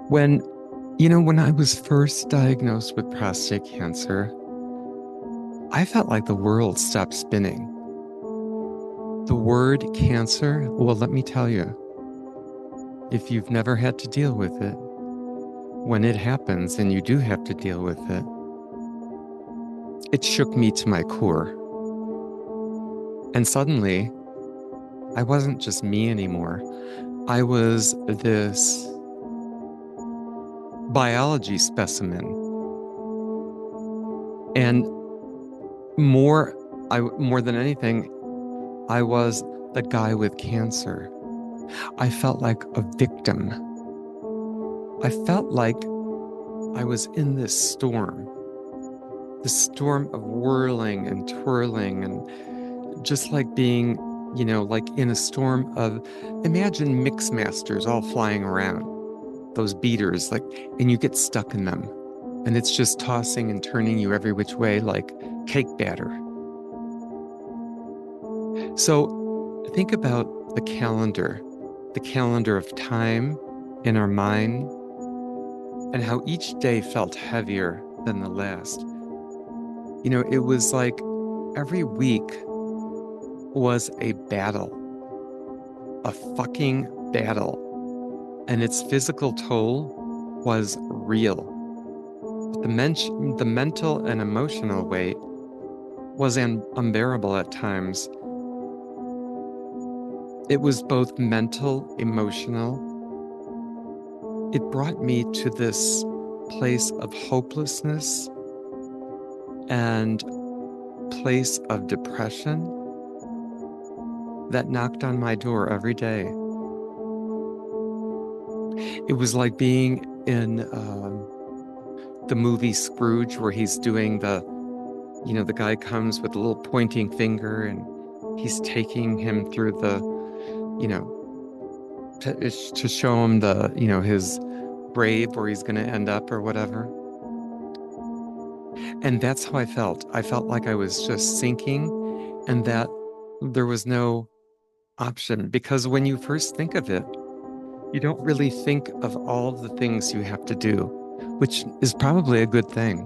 When, when I was first diagnosed with prostate cancer, I felt like the world stopped spinning. The word cancer, well, let me tell you, if you've never had to deal with it, when it happens and you do have to deal with it, it shook me to my core. And suddenly, I wasn't just me anymore. I was this biology specimen. And more, more than anything, I was the guy with cancer. I felt like a victim. I felt like I was in this storm of whirling and twirling, and just like being, like in a storm of, imagine mix masters all flying around, those beaters, like, and you get stuck in them, and it's just tossing and turning you every which way like cake batter. So think about the calendar of time in our mind, and how each day felt heavier than the last. It was like every week was a battle, a fucking battle, and its physical toll was real. The mental and emotional weight was unbearable at times. It was both mental, emotional. It brought me to this place of hopelessness and place of depression that knocked on my door every day. It was like being in the movie Scrooge, where he's doing the guy comes with a little pointing finger and he's taking him through the, to show him his grave where he's going to end up or whatever. And that's how I felt. I felt like I was just sinking and that there was no option, because when you first think of it, you don't really think of all the things you have to do, which is probably a good thing.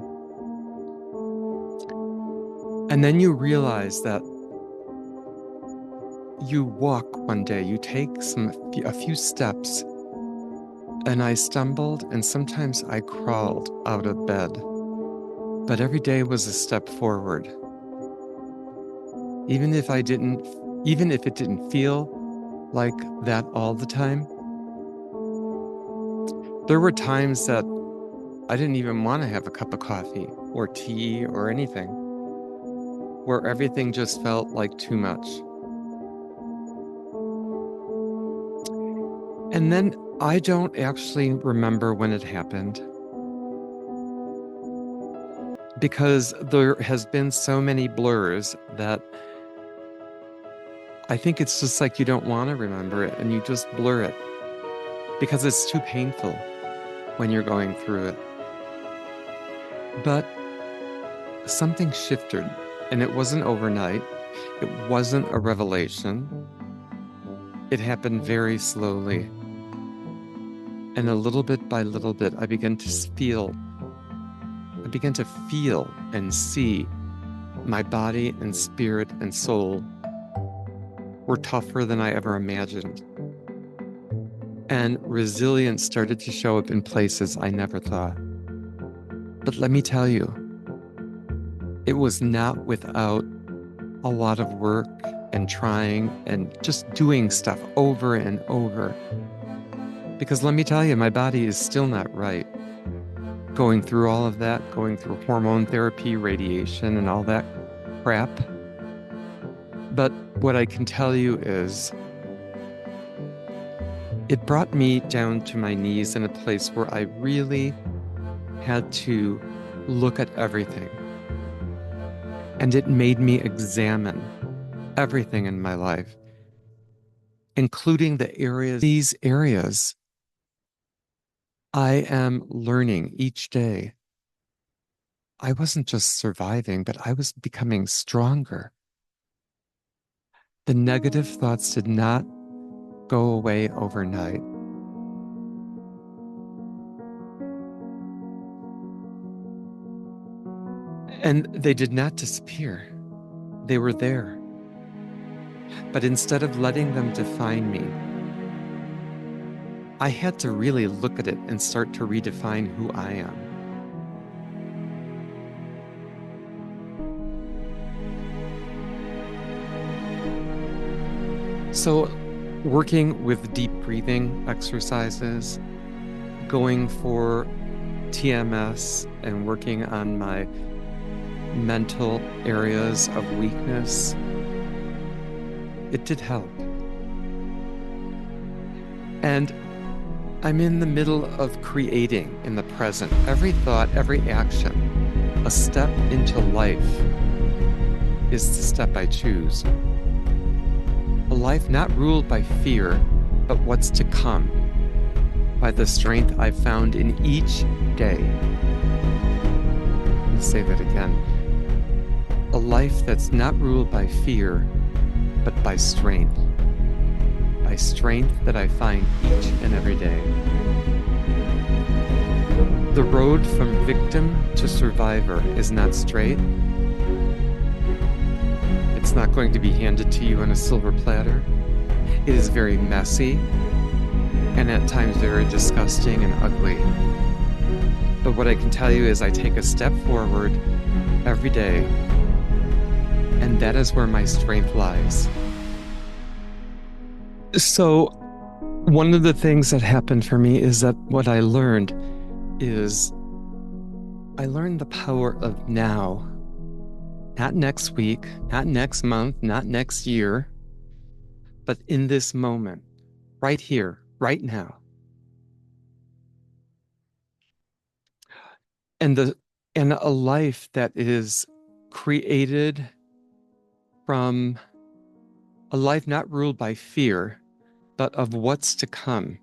And then you realize that you walk one day, you take a few steps, and I stumbled and sometimes I crawled out of bed. But every day was a step forward. Even if it didn't feel like that all the time. There were times that I didn't even want to have a cup of coffee or tea or anything, where everything just felt like too much. And then I don't actually remember when it happened, because there has been so many blurs that I think it's just like you don't want to remember it and you just blur it because it's too painful when you're going through it. But something shifted, and it wasn't overnight. It wasn't a revelation. It happened very slowly. And a little bit by little bit, I began to feel and see my body and spirit and soul were tougher than I ever imagined. And resilience started to show up in places I never thought. But let me tell you, it was not without a lot of work and trying and just doing stuff over and over. Because let me tell you, my body is still not right. Going through all of that, going through hormone therapy, radiation, and all that crap. But what I can tell you is it brought me down to my knees in a place where I really had to look at everything. And it made me examine everything in my life, including these areas I am learning each day. I wasn't just surviving, but I was becoming stronger. The negative thoughts did not go away overnight. And they did not disappear. They were there. But instead of letting them define me, I had to really look at it and start to redefine who I am. So, working with deep breathing exercises, going for TMS, and working on my mental areas of weakness, it did help. And I'm in the middle of creating in the present. Every thought, every action, a step into life is the step I choose. A life not ruled by fear, but what's to come, by the strength I've found in each day. Let me say that again. A life that's not ruled by fear, but by strength. By strength that I find each and every day. The road from victim to survivor is not straight. It's not going to be handed to you on a silver platter. It is very messy and at times very disgusting and ugly. But what I can tell you is I take a step forward every day, and that is where my strength lies. So one of the things that happened for me is that what I learned is I learned the power of now. Not next week, not next month, not next year, but in this moment, right here, right now. And a life that is created from a life not ruled by fear, but of what's to come,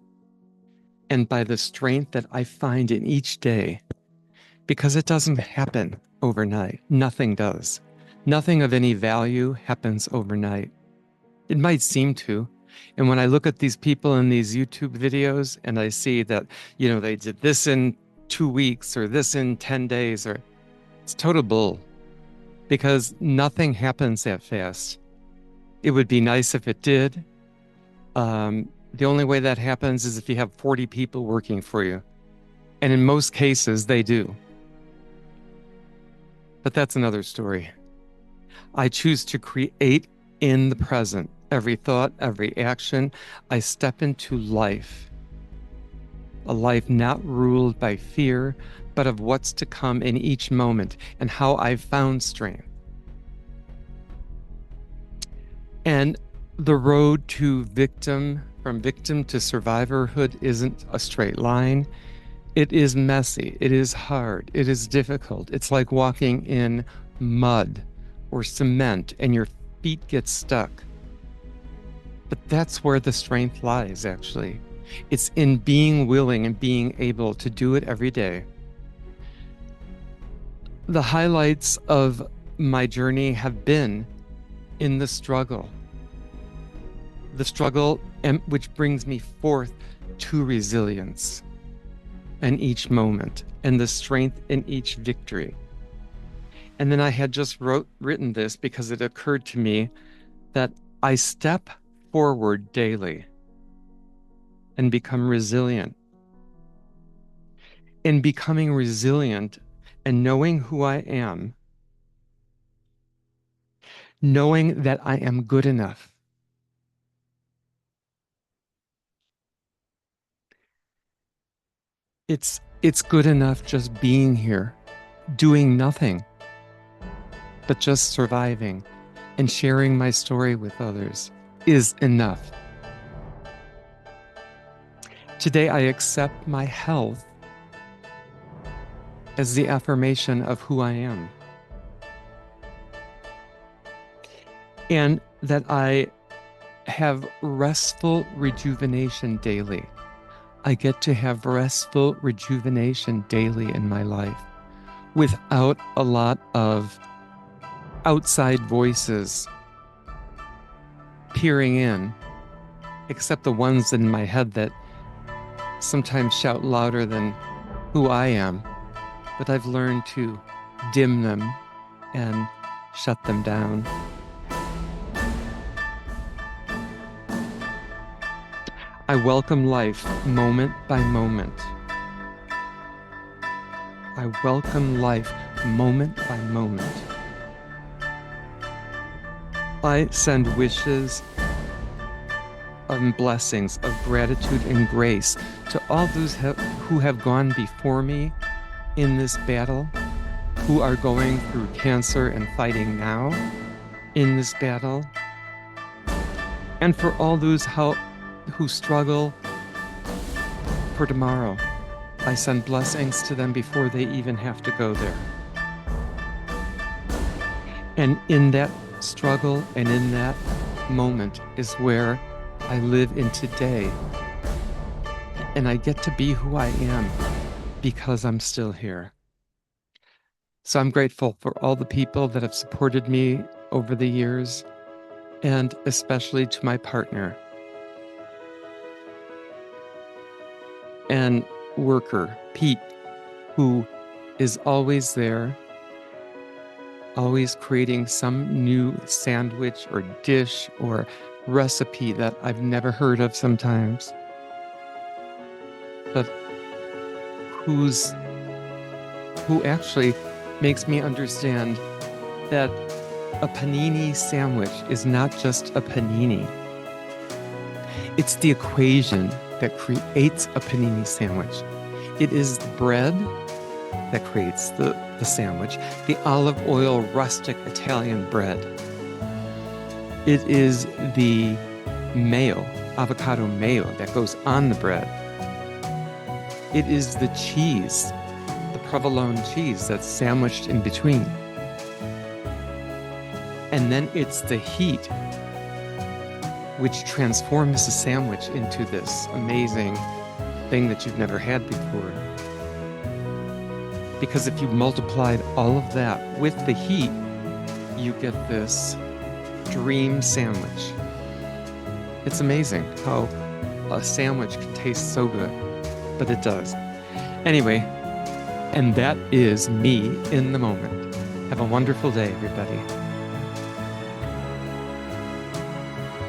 and by the strength that I find in each day, because it doesn't happen overnight. Nothing does. Nothing of any value happens overnight. It might seem to. And when I look at these people in these YouTube videos and I see that, they did this in 2 weeks or this in 10 days, or it's total bull, because nothing happens that fast. It would be nice if it did. The only way that happens is if you have 40 people working for you. And in most cases, they do. But that's another story. I choose to create in the present. Every thought, every action, I step into life. A life not ruled by fear, but of what's to come in each moment and how I've found strength. And the road to from victim to survivorhood isn't a straight line. It is messy. It is hard. It is difficult. It's like walking in mud or cement and your feet get stuck. But that's where the strength lies, actually. It's in being willing and being able to do it every day. The highlights of my journey have been in the struggle. The struggle, which brings me forth to resilience in each moment and the strength in each victory. And then I had just written this because it occurred to me that I step forward daily and become resilient. In becoming resilient and knowing who I am, knowing that I am good enough. It's good enough just being here, doing nothing, but just surviving and sharing my story with others is enough. Today, I accept my health as the affirmation of who I am. And that I have restful rejuvenation daily. I get to have restful rejuvenation daily in my life without a lot of outside voices peering in, except the ones in my head that sometimes shout louder than who I am. But I've learned to dim them and shut them down. I welcome life moment by moment. I welcome life moment by moment. I send wishes and blessings of gratitude and grace to all those who have gone before me in this battle, who are going through cancer and fighting now in this battle, and for all those who struggle for tomorrow. I send blessings to them before they even have to go there. And in that struggle and in that moment is where I live in today. And I get to be who I am because I'm still here. So I'm grateful for all the people that have supported me over the years, and especially to my partner and worker, Pete, who is always there, always creating some new sandwich or dish or recipe that I've never heard of sometimes, but who actually makes me understand that a panini sandwich is not just a panini. It's the equation that creates a panini sandwich. It is the bread that creates the sandwich, the olive oil rustic Italian bread. It is the mayo, avocado mayo, that goes on the bread. It is the cheese, the provolone cheese that's sandwiched in between. And then it's the heat which transforms the sandwich into this amazing thing that you've never had before. Because if you multiplied all of that with the heat, you get this dream sandwich. It's amazing how a sandwich can taste so good, but it does. Anyway, and that is me in the moment. Have a wonderful day, everybody.